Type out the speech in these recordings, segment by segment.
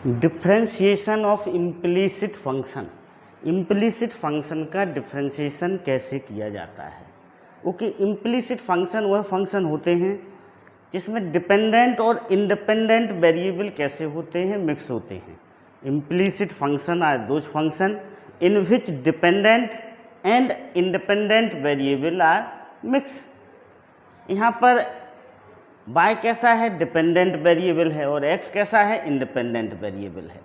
Differentiation of implicit function. Implicit function का differentiation कैसे किया जाता है? ओके, इम्प्लीसिट फंक्शन वह फंक्शन होते हैं जिसमें डिपेंडेंट और इंडिपेंडेंट वेरिएबल कैसे होते हैं, मिक्स होते हैं। Implicit function are those function in which dependent and independent variable are mix. यहाँ पर y कैसा है, डिपेंडेंट वेरिएबल है, और x कैसा है, इंडिपेंडेंट वेरिएबल है।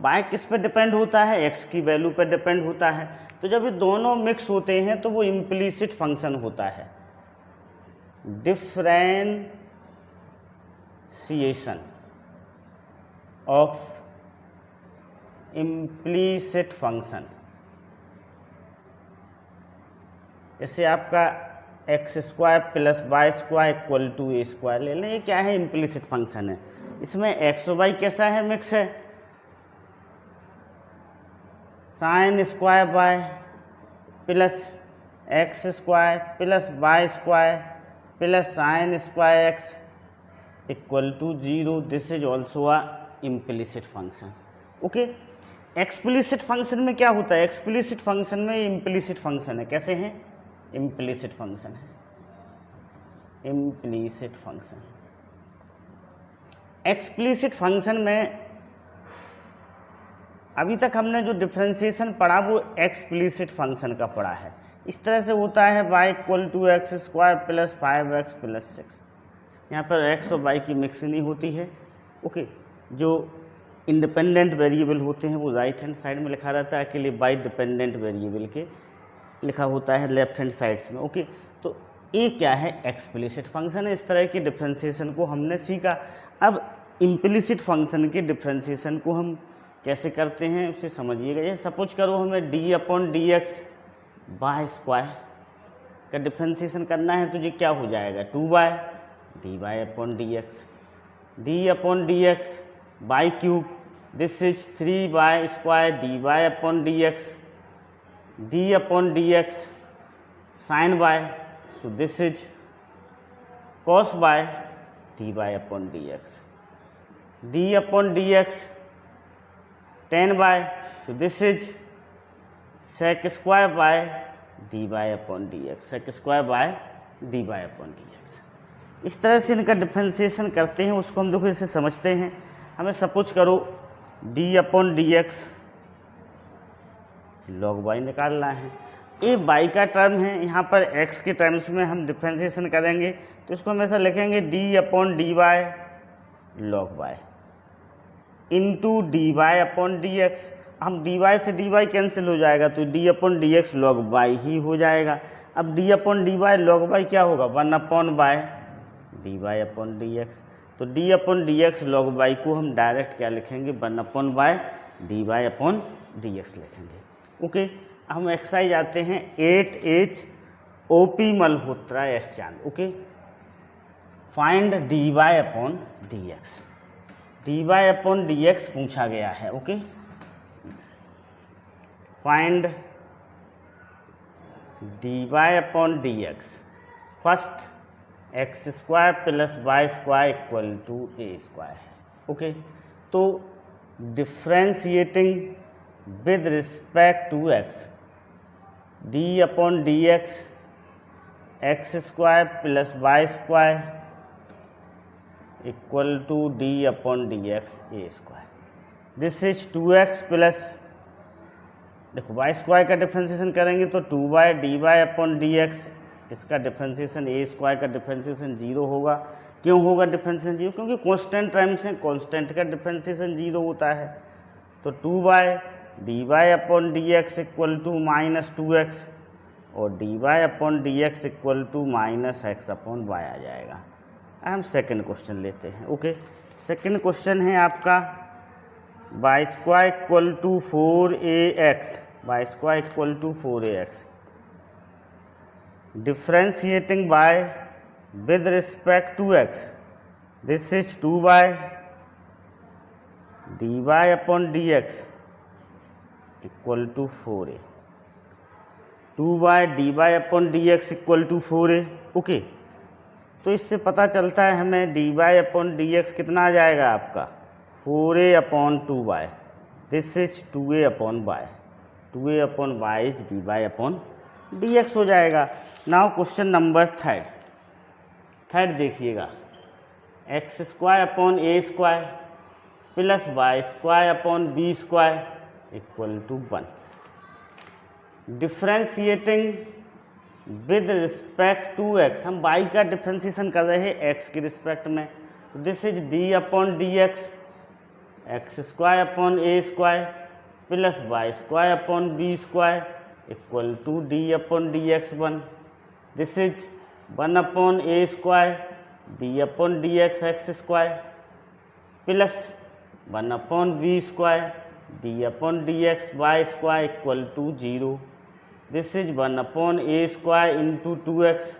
y किस पे डिपेंड होता है, x की वैल्यू पे डिपेंड होता है। तो जब ये दोनों मिक्स होते हैं तो वो इम्प्लीसिट फंक्शन होता है। डिफ्रेंशिएशन ऑफ इम्प्लीसिट फंक्शन, जैसे आपका x square plus y square equal to a square ले लें। ये क्या है, इम्प्लीसिट फंक्शन है। इसमें एक्स और वाई कैसा है, मिक्स है। Sine square y plus x square plus y square plus sine square x equal to 0। This is also a implicit function. Okay, explicit function में क्या होता है? एक्सप्लिसिट फंक्शन में इम्प्लीसिट फंक्शन है। कैसे हैं? इम्प्लीसिट फंक्शन है, इम्प्लीसिट फंक्शन। एक्सप्लिसिट फंक्शन में अभी तक हमने जो डिफ्रेंशिएशन पढ़ा वो एक्सप्लिसिट फंक्शन का पढ़ा है। इस तरह से होता है y equal to x square plus 5x plus 6। यहाँ पर x और y की मिक्स नहीं होती है। ओके, जो इंडिपेंडेंट वेरिएबल होते हैं वो राइट हैंड साइड में लिखा रहता है, अकेले बाई डिपेंडेंट वेरिएबल के लिखा होता है लेफ्ट हैंड साइड्स में। ओके, तो ये क्या है, एक्सप्लिसिट फंक्शन है। इस तरह की डिफ्रेंशिएशन को हमने सीखा। अब इम्प्लिसिट फंक्शन के डिफ्रेंशिएशन को हम कैसे करते हैं उसे समझिएगा। जैसे सपोज करो हमें d upon D x by square का डिफ्रेंशिएशन करना है, तो ये क्या हो जाएगा, 2y d y upon D x, d upon D x by cube, this is 3y square d y upon D x, d upon dx sin y, so this is cos y dy upon dx, d upon dx tan y, so this is sec square y dy upon dx, sec square y dy upon dx। इस तरह से इनका differentiation करते हैं, उसको हम देखो इसे समझते हैं। हमें सपोज करो d upon dx log y निकालना है। ये y का टर्म है, यहाँ पर x के टर्म्स में हम डिफ्रेंशिएशन करेंगे तो इसको हम ऐसा लिखेंगे d upon d y log y into d y upon D x. हम dy से dy कैंसिल हो जाएगा तो d upon D x log y ही हो जाएगा। अब d upon d y log y क्या होगा, 1 upon y d y upon D x. तो d upon D x log y को हम डायरेक्ट क्या लिखेंगे, 1 upon y d y upon D x लिखेंगे। ओके, हम एक्सरसाइज आते हैं 8H OP Malhotra S Chand. Okay, find d y upon D x. D y upon D x पूछा गया है। Okay, find d y upon D x. First x square plus y square equal to a square है। Okay, तो differentiating with respect to x, d upon dx x square plus y square equal to d upon dx a square. This is 2x plus, देखो y square का differentiation करेंगे तो 2y dy upon dx, इसका differentiation a square का differentiation 0 होगा। क्यों होगा differentiation 0? क्योंकि कांस्टेंट टर्म्स हैं, कांस्टेंट का डिफ्रेंशिएशन 0 होता है। तो 2y dy upon D x equal to minus 2x और dy upon D x equal to minus x upon Y आ जाएगा। हम सेकंड क्वेश्चन लेते हैं। ओके, सेकंड क्वेश्चन है आपका y square equal to 4ax, y square equal to 4ax differentiating by with respect to x, this is 2y dy upon D x equal to 4a, 2y dy upon D x equal to 4a। Okay, तो इससे पता चलता है हमें dy upon D x कितना आ जाएगा आपका 4a upon 2y. This is 2a upon y. 2a upon y is dy upon dx हो जाएगा. नाउ क्वेश्चन नंबर थर्ड देखिएगा. X square upon a square plus y square upon b square equal to 1. Differentiating with respect to x, हम y का differentiation कर रहे हैं x के respect में. This is d upon D x square upon a square plus y square upon b square equal to D upon D x 1. This is 1 upon a square d upon D x square plus 1 upon b square d upon D x y square equal to 0. This is 1 upon a square into 2x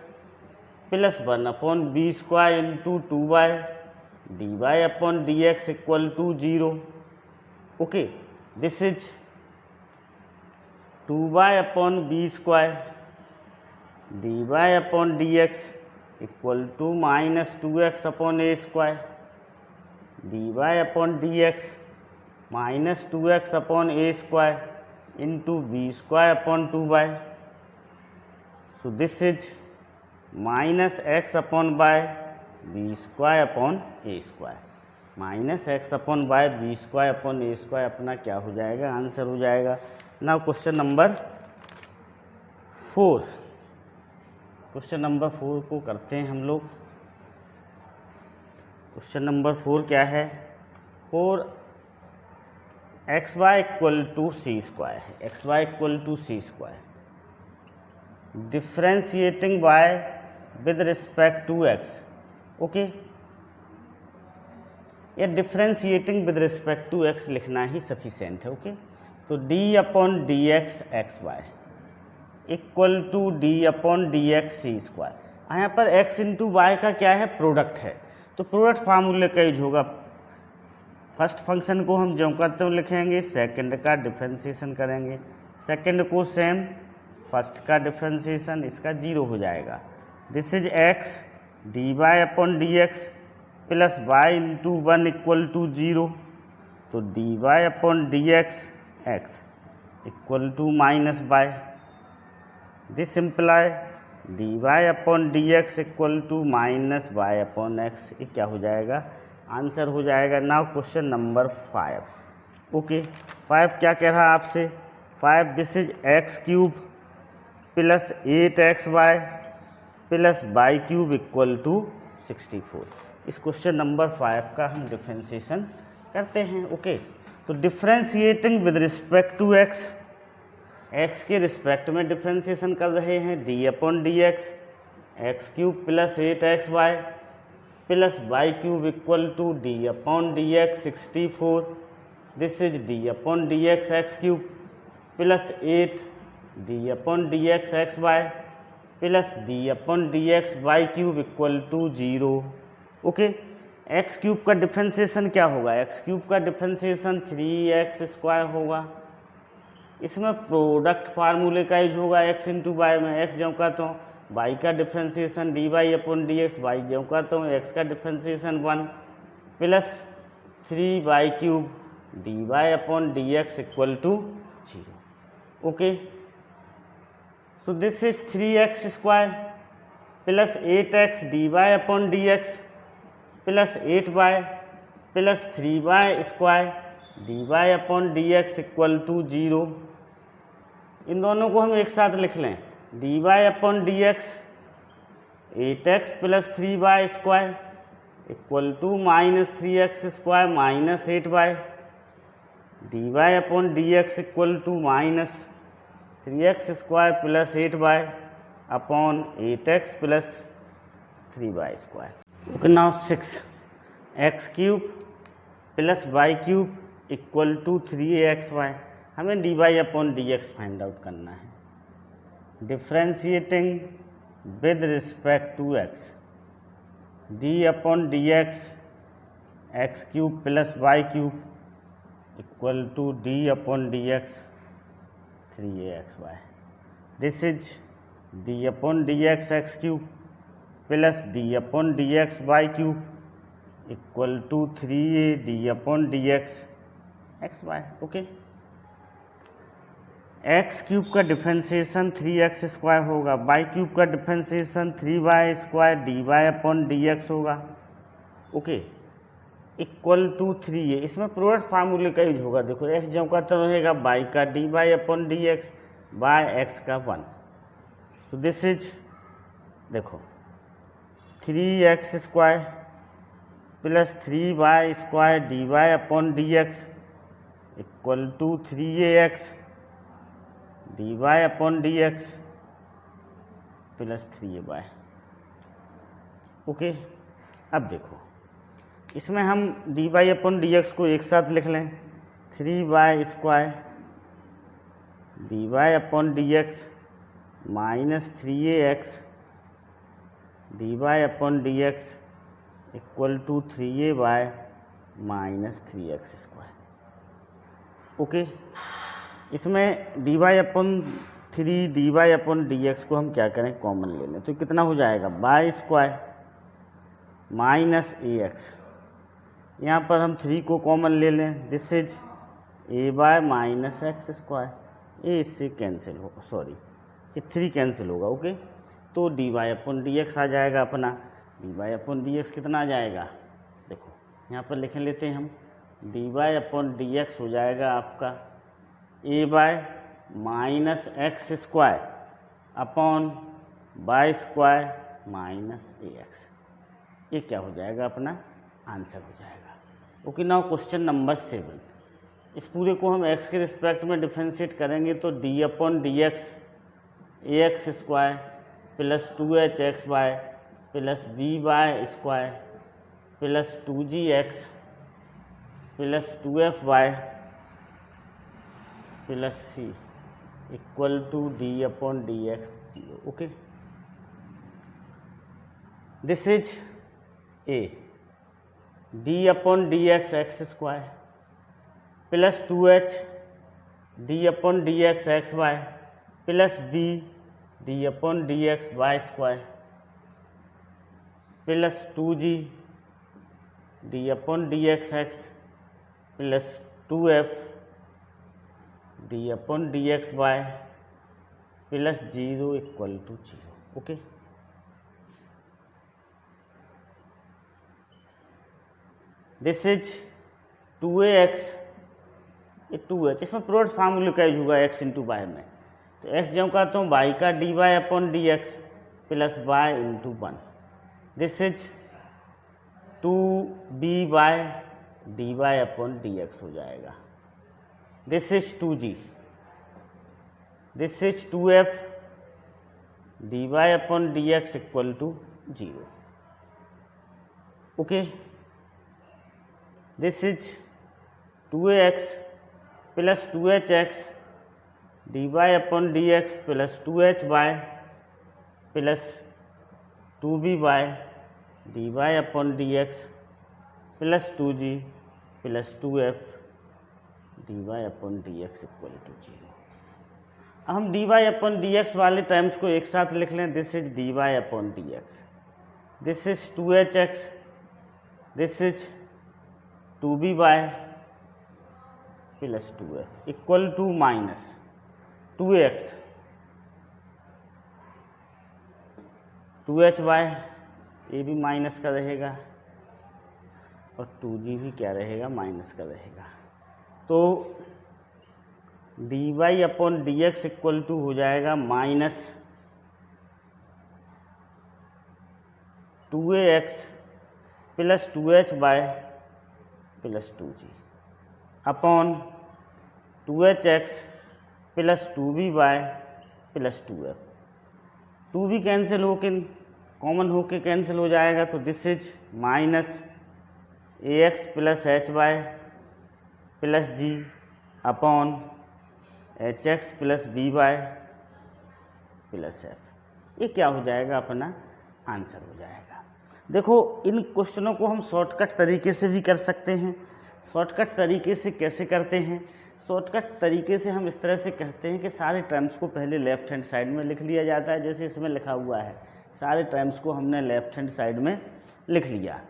plus 1 upon b square into 2y d y upon D x equal to 0. Okay, this is 2y upon b square d y upon D x equal to minus 2x upon a square d y upon D x minus 2x upon a square into B square upon 2y. So this is minus x upon y b square upon a square. Minus x upon y b square upon a square अपना क्या हो जाएगा, answer हो जाएगा. Now question number 4. Question number 4 को करते हैं हम लोग. क्वेश्चन नंबर 4 क्या है, 4 X Y equal to C square है. X Y equal to C square. Differentiating Y with respect to X. Okay, या differentiating with respect to X लिखना ही सफिशिएंट है. ओके, तो D upon D x Y equal to D upon D X C square. यहाँ पर x into Y का क्या है, प्रोडक्ट है, तो प्रोडक्ट फार्मूले का यूज होगा. फर्स्ट फंक्शन को हम जो करते हुए लिखेंगे, सेकंड का डिफ्रेंशिएशन करेंगे, सेकंड को सेम, फर्स्ट का डिफ्रेंशिएशन, इसका 0 हो जाएगा. This is x d y upon D x plus y into 1 equal to 0. तो d y upon D x x equal to minus y. This imply d y upon D x equal to minus y upon x. ये क्या हो जाएगा, answer हो जाएगा. Now question number 5. Okay, 5 क्या कह रहा है आपसे, 5 this is x cube plus 8 XY plus y cube equal to 64. इस क्वेश्चन नंबर 5 का हम डिफ्रेंशिएशन करते हैं. ओके, तो differentiating with respect to x, x के रिस्पेक्ट में डिफ्रेंशिएशन कर रहे हैं. D upon D x cube plus 8XY plus y cube equal to D upon D x 64. This is d upon D x cube plus 8 d upon D x y plus d upon D x y cube equal to 0. Okay, x cube का differentiation क्या होगा, x cube का differentiation 3x square होगा. इसमें product फार्मूले का use होगा. X into y में एक्स जो कहता हूँ, वाई का differentiation d y upon D x, y जो कहता हूँ एक्स का differentiation 1 plus 3y cube d y upon D x equal to 0. Okay, so this is 3x square plus 8x d y upon D x plus 8y plus 3y square d y upon D x equal to 0. इन दोनों को हम एक साथ लिख लें, d y upon D x 8x plus 3y square equal to minus 3x square minus 8y d y upon D x equal to minus 3x square plus 8y upon 8x plus 3y square. Okay, now 6 x cube plus y cube equal to 3axy. हमें d y upon D x find out करना है. Differentiating with respect to x, d upon D x cube plus y cube equal to D upon D x 3axy. This is d upon D x cube plus d upon D x y cube equal to 3a d upon D x x y. Okay, x cube का differentiation 3x square होगा, y cube का differentiation 3y square d y upon D x होगा। Okay, equal to 3a, इसमें product फार्मूले का use होगा। देखो x जो का तो रहेगा बाई का d y upon D x by x का 1। सो दिस इज, देखो 3x square plus 3y square d y upon D x equal to 3ax d y upon D x plus 3ay। Okay, अब देखो इसमें हम d y upon D x को एक साथ लिख लें, 3y square d y upon D x minus 3ax d y upon D x equal to 3ay minus 3x square. Okay, इसमें d y upon 3 d y upon D x को हम क्या करें, कॉमन ले लें, तो कितना हो जाएगा y square minus a x, यहाँ पर हम 3 को कॉमन ले लें, this is a by minus x square, a इससे कैंसिल हो, सॉरी ये 3 कैंसिल होगा। ओके, तो d y upon D x आ जाएगा अपना, d y upon D x कितना आ जाएगा, देखो यहाँ पर लिख लेते हैं हम, d y upon D x हो जाएगा आपका a by minus x square upon y square minus a x, ये क्या हो जाएगा अपना आंसर हो जाएगा। ओके, नाउ क्वेश्चन नंबर 7, इस पूरे को हम x के रिस्पेक्ट में डिफ्रेंशिएट करेंगे तो D upon D x a x square plus 2h y plus b y square plus 2gx plus 2f y plus c equal to D upon D x 0। Okay, this is a d upon D x square plus 2h d upon D x y plus b d upon D x y square plus 2g d upon D x plus 2f d upon D x y plus 0 equal to 0। Okay, this is 2ax, ये 2h, इसमें product फार्मूले का use होगा x into y में, तो x जो कहता हूँ y का d y upon D x plus y into 1, this is 2by d y upon D x हो जाएगा, this is 2g, this is 2f d y upon D x equal to 0। Okay, this is 2ax plus 2hx d y upon D x plus 2hy plus 2by d y upon D x plus 2g plus 2f d y upon D x equal to 0। हम d y upon D x वाले terms को एक साथ लिख लें, this is d y upon D x, this is 2hx, this is 2by plus 2f equal to minus 2x 2hy, ये भी minus का रहेगा और 2g भी क्या रहेगा, माइनस का रहेगा, तो d y upon D x equal to हो जाएगा minus 2ax plus 2hy plus 2g upon 2hx plus 2by plus 2f, 2 भी कैंसिल होके कॉमन होके कैंसिल हो जाएगा, तो this is minus ax plus hy plus g upon hx plus by plus f, ये क्या हो जाएगा अपना आंसर हो जाएगा। देखो इन क्वेश्चनों को हम शॉर्टकट तरीके से भी कर सकते हैं। शॉर्टकट तरीके से कैसे करते हैं? शॉर्टकट तरीके से हम इस तरह से कहते हैं कि सारे टर्म्स को पहले लेफ्ट हैंड साइड में लिख लिया जाता है, जैसे इसमें लिखा हुआ है, सारे टर्म्स को हमने लेफ्ट हैंड साइड में लिख लिया।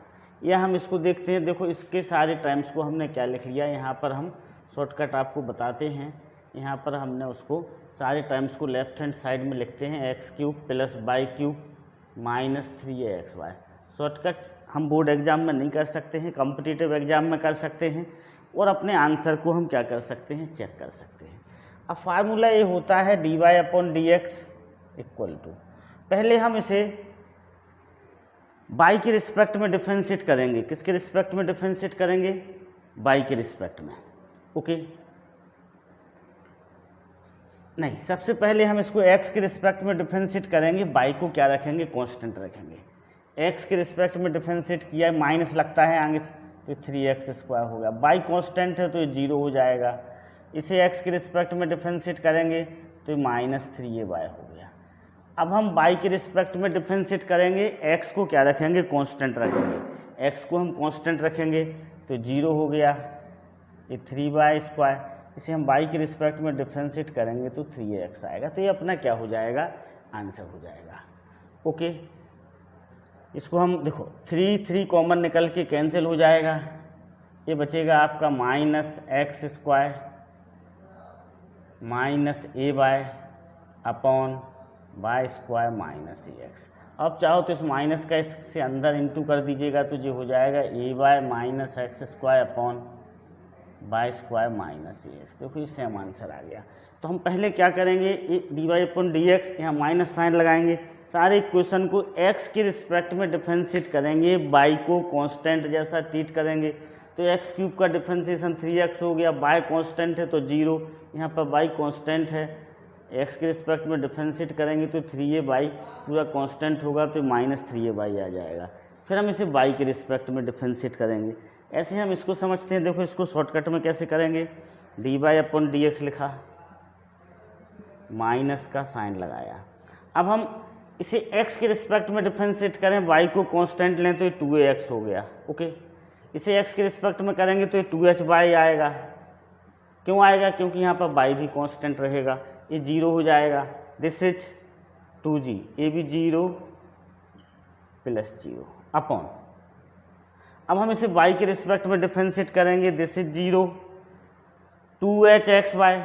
या हम इसको देखते हैं, देखो इसके सारे टाइम्स को हमने क्या लिख लिया, यहाँ पर हम शॉर्टकट आपको बताते हैं। यहाँ पर हमने उसको सारे टाइम्स को लेफ्ट हैंड साइड में लिखते हैं, x³ + y³ - 3axy। शॉर्टकट हम बोर्ड एग्जाम में नहीं कर सकते हैं, कॉम्पिटिटिव एग्जाम में कर सकते हैं, और अपने आंसर को हम क्या कर सकते हैं, चेक कर सकते हैं। अब फार्मूला ये होता है dy/dx = पहले हम इसे y के रिस्पेक्ट में डिफरेंशिएट करेंगे। किसके रिस्पेक्ट में डिफरेंशिएट करेंगे? y के रिस्पेक्ट में। ओके, नहीं, सबसे पहले हम इसको x के रिस्पेक्ट में डिफरेंशिएट करेंगे, y को क्या रखेंगे, कांस्टेंट रखेंगे। x के रिस्पेक्ट में डिफरेंशिएट किया, माइनस लगता है आगे, तो 3x² हो गया। y कांस्टेंट है तो ये 0 हो जाएगा। इसे x के रिस्पेक्ट में डिफरेंशिएट करेंगे तो -3ay हो गया। अब हम y के रिस्पेक्ट में डिफरेंशिएट करेंगे, x को क्या रखेंगे, कांस्टेंट रखेंगे। x को हम कांस्टेंट रखेंगे तो 0 हो गया, ये 3y²। इसे हम y के रिस्पेक्ट में डिफरेंशिएट करेंगे तो 3x आएगा। तो ये अपना क्या हो जाएगा, आंसर हो जाएगा। ओके, इसको हम देखो 3 कॉमन निकल के कैंसिल हो जाएगा, ये बचेगा आपका -x² -ay/y² - ax। अब चाहो तो इस माइनस का इससे अंदर इंटू कर दीजिएगा तो जो हो जाएगा ay - x² y² - ax। देखो ये सेम आंसर आ गया। तो हम पहले क्या करेंगे, dy/dx, यहाँ माइनस साइन लगाएंगे, सारे इक्वेशन को x के रिस्पेक्ट में डिफरेंशिएट करेंगे, y को कांस्टेंट जैसा ट्रीट करेंगे। तो x³ का डिफरेंशिएशन 3x हो गया, y कांस्टेंट है तो 0, यहाँ पर y कांस्टेंट है, x के रिस्पेक्ट में डिफरेंशिएट करेंगे तो 3ay पूरा कांस्टेंट होगा तो -3ay आ जाएगा। फिर हम इसे y के रिस्पेक्ट में डिफरेंशिएट करेंगे। ऐसे हम इसको समझते हैं। देखो इसको शॉर्टकट में कैसे करेंगे, dy/dx लिखा, माइनस का साइन लगाया। अब हम इसे x के रिस्पेक्ट में डिफरेंशिएट करें, y को कांस्टेंट लें तो ये 2ax हो गया। ओके, इसे x के रिस्पेक्ट में करेंगे तो ये 2hy आएगा। क्यों आएगा? क्योंकि यहाँ पर y भी कांस्टेंट रहेगा, ये 0 हो जाएगा। दिस इज 2g, ये भी 0 + 0 अपॉन। अब हम इसे y के रिस्पेक्ट में डिफरेंशिएट करेंगे, दिस इज 0 2hxy,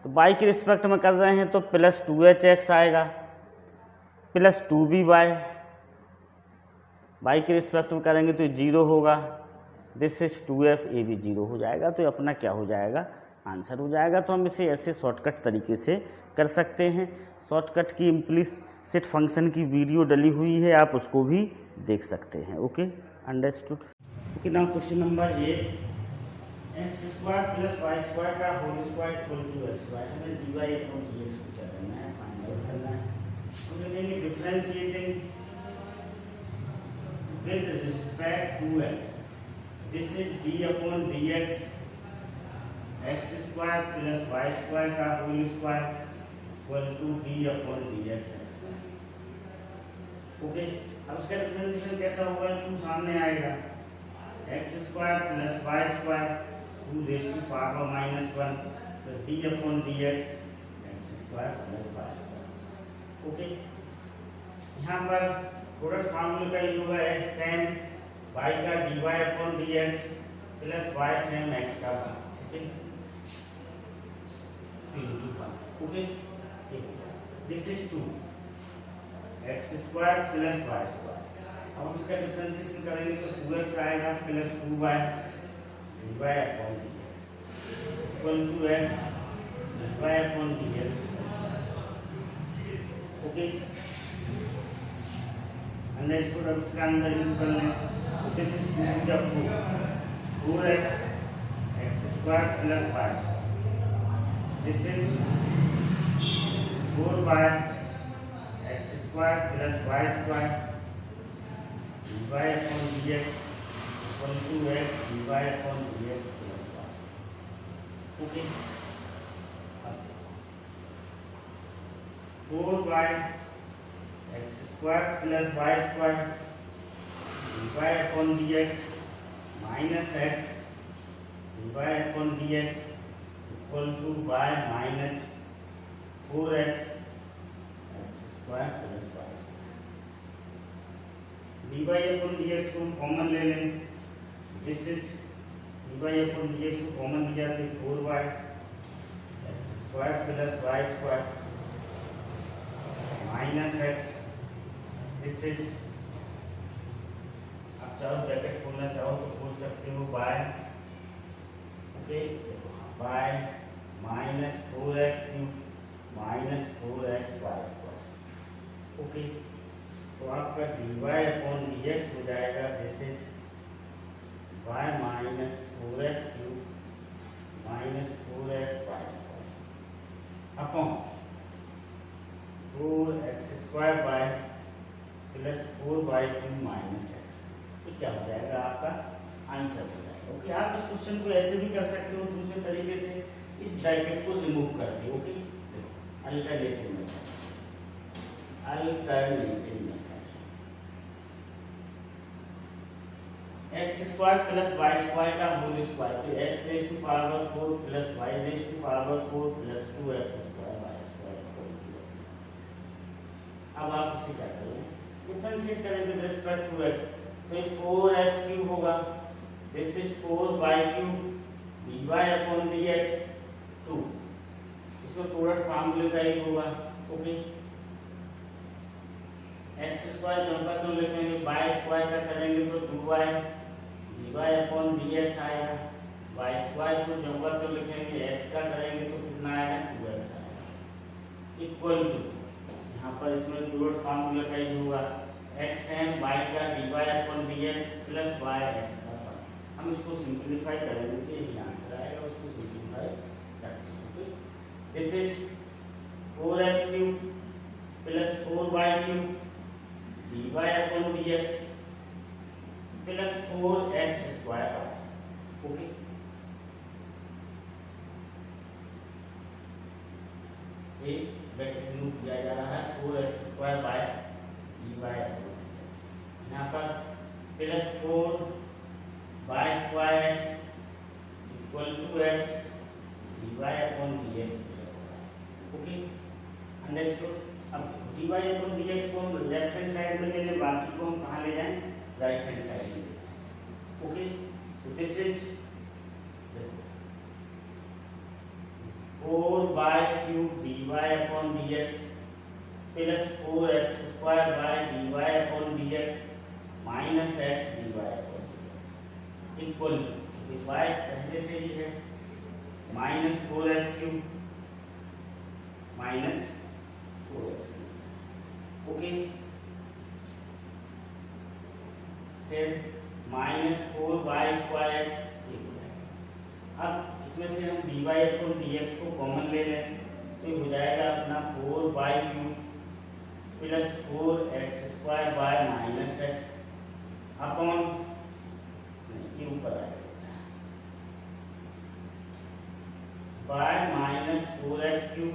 तो y के रिस्पेक्ट में कर रहे हैं तो +2hx आएगा +2by, y के रिस्पेक्ट में करेंगे तो 0 होगा, दिस इज 2f, ये भी 0 हो जाएगा। तो अपना क्या हो जाएगा, आंसर हो जाएगा। तो हम इसे ऐसे शॉर्टकट तरीके से कर सकते हैं। शॉर्टकट की इम्प्लिसिट फंक्शन की वीडियो डली हुई है, आप उसको भी देख सकते हैं। Okay, understood. Okay, now question number 8, x² + y² का होल स्क्वायर = xy। हमें dy/dx को क्या करना है, फाइंड करना है। हम लिखेंगे differentiating with respect to x, this is d/dx x² + y² का whole square = d/dx x²। Okay, अब उसका डिफरेंशिएशन कैसा होगा, 2 सामने आएगा, x² + y² 2⁻⁻⁻1 तो d/dx x² + y²। ओके, यहाँ पर प्रोडक्ट फार्मूले का यूज होगा, x सेम y का dy/dx + y सेम x का। Okay, okay, this is 2 x² + y²। अब हम इसका डिफरेंशिएशन करेंगे तो 2x आएगा +2y dy/dx = x dy/dx। Okay, हमने इसको अब इसका अंदर यूज कर लें, this is 4x x² + y², this is 4y x² + y² dy/dx = x dy/dx + y। Okay, 4y x² + y² dy/dx - x dy/dx = y - 4x x² + y²। D y upon D x को हम common ले लें, this is d y upon D x को common लिया तो 4y x square plus y square minus x, this is, आप चाहो bracket खोलना चाहो तो खोल सकते हो, by okay by minus 4x cube minus 4x y square okay. तो आपका d y upon D x हो जाएगा, this is y minus 4x cube minus 4x y square upon 4x square by plus 4y cube minus x. ये क्या हो जाएगा, आपका answer हो जाएगा ओके। आप इस क्वेश्चन को ऐसे भी कर सकते हो दूसरे तरीके से, इस ब्रैकेट को रिमूव करके okay, alternative method, alternative method x square plus y square का होल स्क्वायर, तो x raise to power 4 plus y raise to power 4 plus 2x square y square. अब आप इसे क्या करें, डिफरेंशिएट करें विद रिस्पेक्ट टू x, तो ये 4x क्यूब होगा, this is 4y cube dy upon dx 2, इसको प्रोडक्ट फार्मूले का ही होगा ओके। एक्स स्क्वायर जब पर तो लिखेंगे, वाई स्क्वायर का करेंगे तो 2y dy अपॉन dx आएगा, वाई स्क्वायर को जब पर तो लिखेंगे, x का करेंगे तो कितना आएगा 2x आएगा, इक्वल टू यहाँ पर इसमें प्रोडक्ट फार्मूला का ही होगा, xn y का dy upon dx plus y x का। हम इसको सिंपलीफाई करेंगे तो यही आंसर आएगा, उसको सिंपलीफाई करते हैं okay. This is 4x cube plus 4y cube dy upon dx plus 4x square okay. ये ब्रैकेट रिमूव किया जा रहा है, 4x square by dy upon dx, यहाँ पर plus 4y square x equal to x dy upon dx plus y okay, understood. अब dy upon dx को हम लेफ्ट हैंड साइड में ले लें, बाकी को हम कहाँ ले जाएं, राइट हैंड साइड में okay. So this is 4y cube dy upon dx plus 4x square by dy upon dx minus x dy upon dx equal to y पहले से ही है minus 4x cube minus 4x okay, फिर minus 4y square x। अब इसमें से हम dy upon dx को कॉमन ले लें तो ये हो जाएगा अपना 4y cube plus 4x square by minus x upon, ये ऊपर आएगा bye minus 4x cube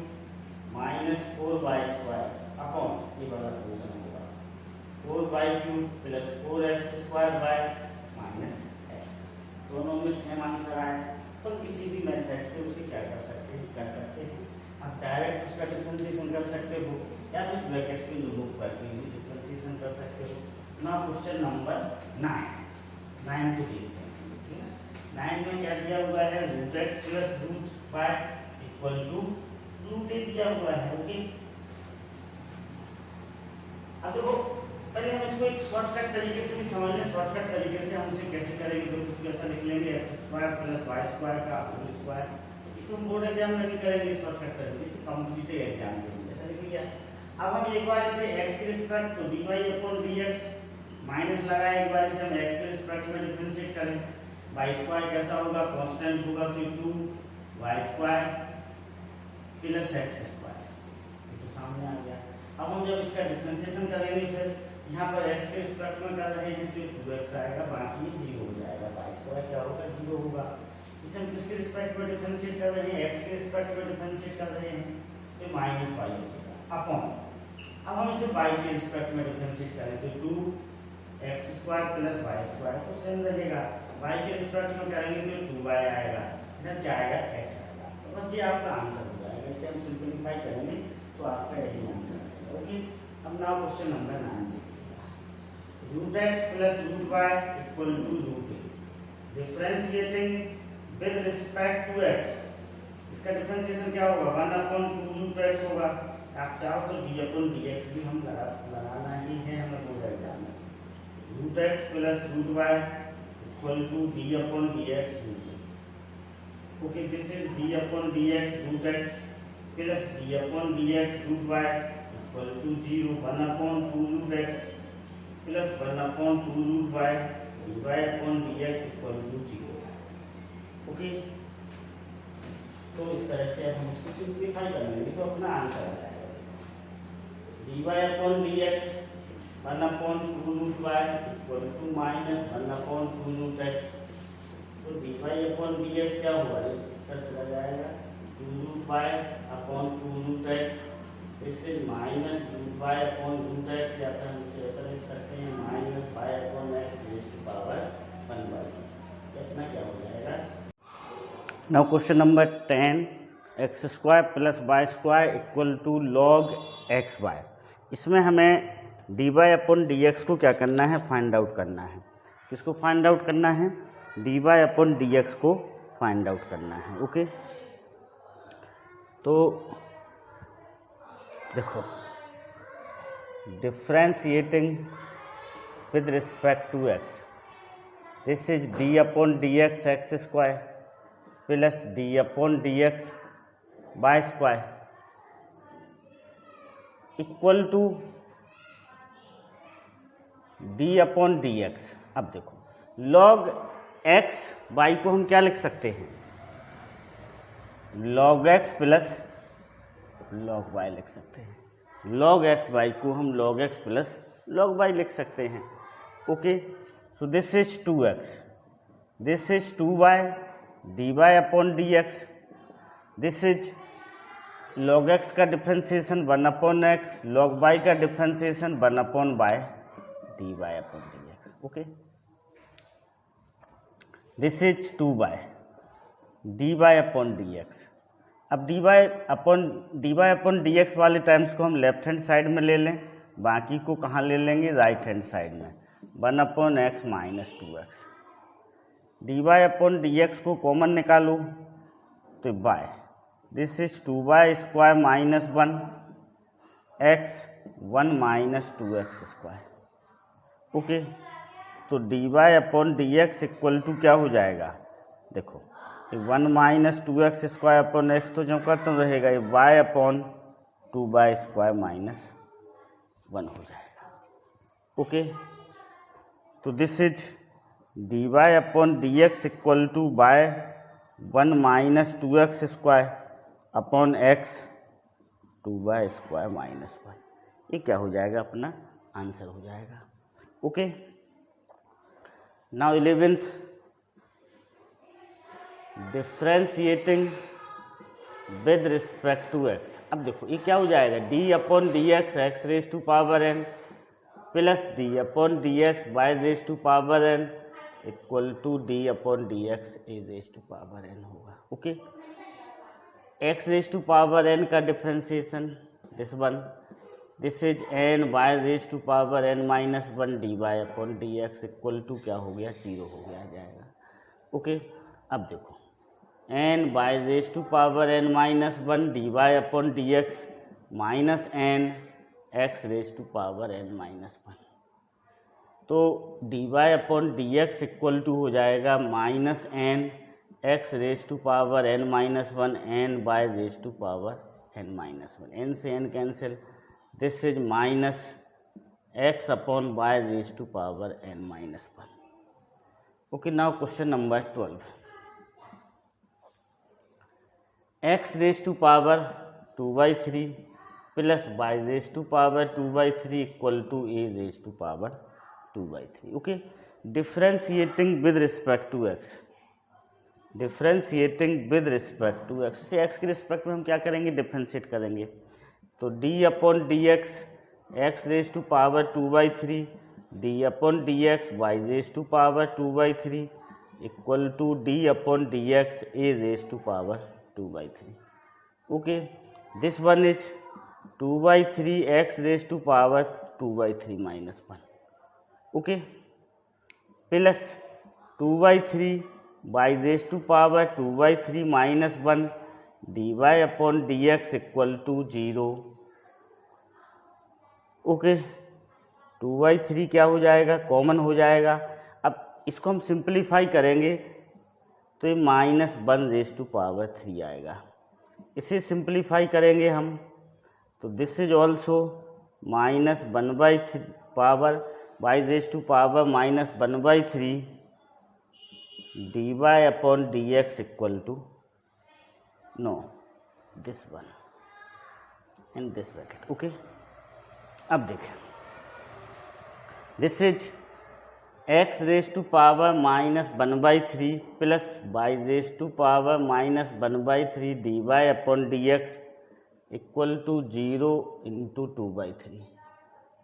minus 4y square upon, ये वाला पोर्शन होगा 4y cube plus 4x square by minus x, दोनों में सेम आंसर आए। तो किसी भी मेथड से उसे क्या कर सकते हैं, आप डायरेक्ट उसका डिफरेंशिएशन कर सकते हो या फिर उस ब्रैकेट को रिमूव करके भी डिफरेंशिएशन कर सकते हो। ना क्वेश्चन नंबर 9 को देखते हैं ठीक है। 9 में क्या दिया हुआ है, root x plus root y equal to root a दिया हुआ है ओके। अब देखो पहले हम इसको एक शॉर्टकट तरीके से भी समझ लें, शॉर्टकट तरीके से हम इसे कैसे करेंगे, तो उसको ऐसा लिख लेंगे x square plus y square का होल स्क्वायर। इसको बोर्ड एग्जाम में नहीं करेंगे शॉर्टकट तरीके से, कॉम्पिटिटिव एग्जाम के लिए ऐसा लिख लिया। अब हम एक बार इसे x के रिस्पेक्ट तो dy अपॉन dx माइनस लगाए, एक बार इसे हम x के रिस्पेक्ट में डिफरेंशिएट करें, y स्क्वायर कैसा होगा, कांस्टेंट होगा तो 2y square plus x square, ये तो सामने आ गया। अब हम जब इसका डिफरेंशिएशन करेंगे, फिर यहाँ पर x के रिस्पेक्ट में कर रहे हैं तो 2x आएगा, बाकी 0 हो जाएगा, y स्क्वायर क्या होगा 0 होगा। इसे हम किसके रिस्पेक्ट में डिफरेंशिएट कर रहे हैं, x के रिस्पेक्ट में डिफरेंशिएट कर रहे हैं तो माइनस y हो जाएगा अपॉन, अब हम इसे y के रिस्पेक्ट में डिफरेंशिएट करें तो 2x square plus y square तो सेम रहेगा, y के रिस्पेक्ट में करेंगे तो 2y आएगा, इधर क्या आएगा x आएगा, तो बस ये आपका आंसर हो जाएगा। इसे हम सिंपलीफाई करेंगे तो आपका यही आंसर आएगा ओके। अब नाउ क्वेश्चन नंबर 9 देखिएगा, root x plus root y equal to root a. Differentiating with respect to x, इसका डिफ्रेंशिएशन क्या होगा, 1/2 रूट एक्स होगा। आप चाहो तो d/dx भी हम लगाना ही है, हमें बोल एग्जाम में। Root x plus root y equal to d/dx root a. Okay, this is d/dx root x plus d/dx root y equal to 0, 1/2 root x plus 1/2 root y dy/dx equal to 0। Okay, तो इस तरह से अब हम इसको simplify कर लेंगे तो अपना आंसर आ जाएगा dy/dx 1/2 root y equal to minus 1/2 root x. तो dy/dx क्या हुआ, इस तरह चला जाएगा 2 root y upon 2 root x, इससे minus root y upon root x, या फिर हम इसे ऐसा लिख सकते हैं minus y upon x raise to power 1/2। कितना क्या हो जाएगा। Now question number 10, x square plus y square equal to log x y. इसमें हमें dy/dx को क्या करना है, फाइंड आउट करना है। किसको फाइंड आउट करना है, dy/dx को फाइंड आउट करना है। ओके, तो देखो, differentiating with respect to x, this is d/dx x square plus d/dx y square equal to d/dx। अब देखो, log x y को हम क्या लिख सकते हैं, log x plus log y लिख सकते हैं। log x y को हम log x plus log y लिख सकते हैं। Okay, so this is 2x, this is 2y dy/dx, this is log x का डिफ्रेंशिएशन 1/x, log y का differentiation 1/y dy/dx। Okay, this is 2y dy/dx। अब dy/dx वाले terms को हम left hand side में ले लें, बाकी को कहाँ ले लेंगे, राइट हैंड साइड में, 1/x माइनस 2x। dy/dx को कॉमन निकालो तो y, this is 2y square minus 1 x 1 minus 2x square. Okay, तो dy/dx इक्वल टू क्या हो जाएगा, देखो 1 minus 2x square upon x तो जो खत्म रहेगा, ये y/2y स्क्वायर माइनस 1 हो जाएगा। ओके, तो this is dy/dx equal to y 1 minus 2x square upon x 2y square minus 1। ये क्या हो जाएगा, अपना आंसर हो जाएगा। Okay, now 11th, differentiating with respect to x। अब देखो ये क्या हो जाएगा, d/dx x raise to power n plus d/dx y raise to power n equal to d/dx a raise to power n होगा। Okay, x raise to power n का differentiation this one, this is n y raise to power n minus 1 dy/dx equal to क्या हो गया, 0 हो गया जाएगा। Okay, अब देखो n y raise to power n minus 1 dy/dx minus n x raise to power n minus 1, तो dy/dx equal to हो जाएगा minus n x raise to power n minus 1 n y raise to power n minus 1, n से n cancel, this is minus x upon y raise to power n minus 1। Okay, now question number 12, x raise to power 2/3 plus y raise to power 2/3 equal to a raise to power 2/3। Okay, differentiating with respect to x, differentiating with respect to x, उसे x के respect में हम क्या करेंगे, differentiate करेंगे। तो d/dx x raise to power 2/3 d/dx y raise to power 2/3 equal to d/dx a raise to power 2/3। Okay, this one is 2/3 x raise to power 2/3 minus 1। Okay, plus 2/3 by raise to power 2/3 minus 1 dy upon dx equal to 0। Okay, 2/3 क्या हो जाएगा, common हो जाएगा। अब इसको हम simplify करेंगे तो ये -1 रेज टू पावर 3 आएगा। इसे सिंप्लीफाई करेंगे हम तो this is also -1/3 power y raise to power -1/3 dy upon dx equal to no this one in this bracket. Okay, अब देखें, this is x raise to power -1/3 plus y raise to power -1/3 dy upon dx equal to 0 into 2/3।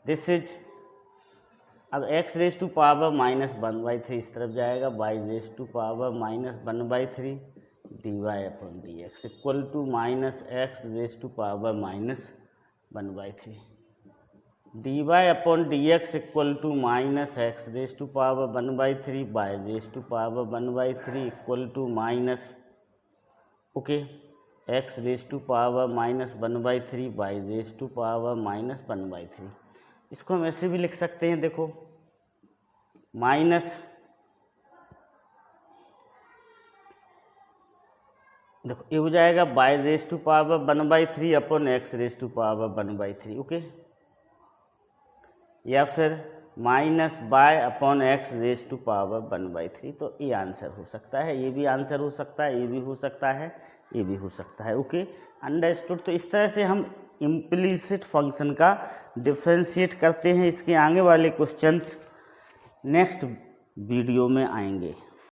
This is, अब x raise to power -1/3 इस तरफ जाएगा, y raise to power -1/3 dy upon dx equal to -x raise to power -1/3 dy upon dx equal to -x raise to power 1/3 y raise to power 1/3 equal to okay x raise to power -1/3 y raise to power -1/3। इसको हम ऐसे भी लिख सकते हैं, देखो देखो ये हो जाएगा y raise to power 1/3 upon x raise to power 1/3। Okay, या फिर -y upon x raise to power 1/3। तो ये आंसर हो सकता है, ये भी आंसर हो सकता है, ये भी हो सकता है, ये भी हो सकता है। Okay, understood. तो इस तरह से हम इम्प्लिसिट फंक्शन का डिफरेंशिएट करते हैं। इसके आगे वाले क्वेश्चंस नेक्स्ट वीडियो में आएंगे।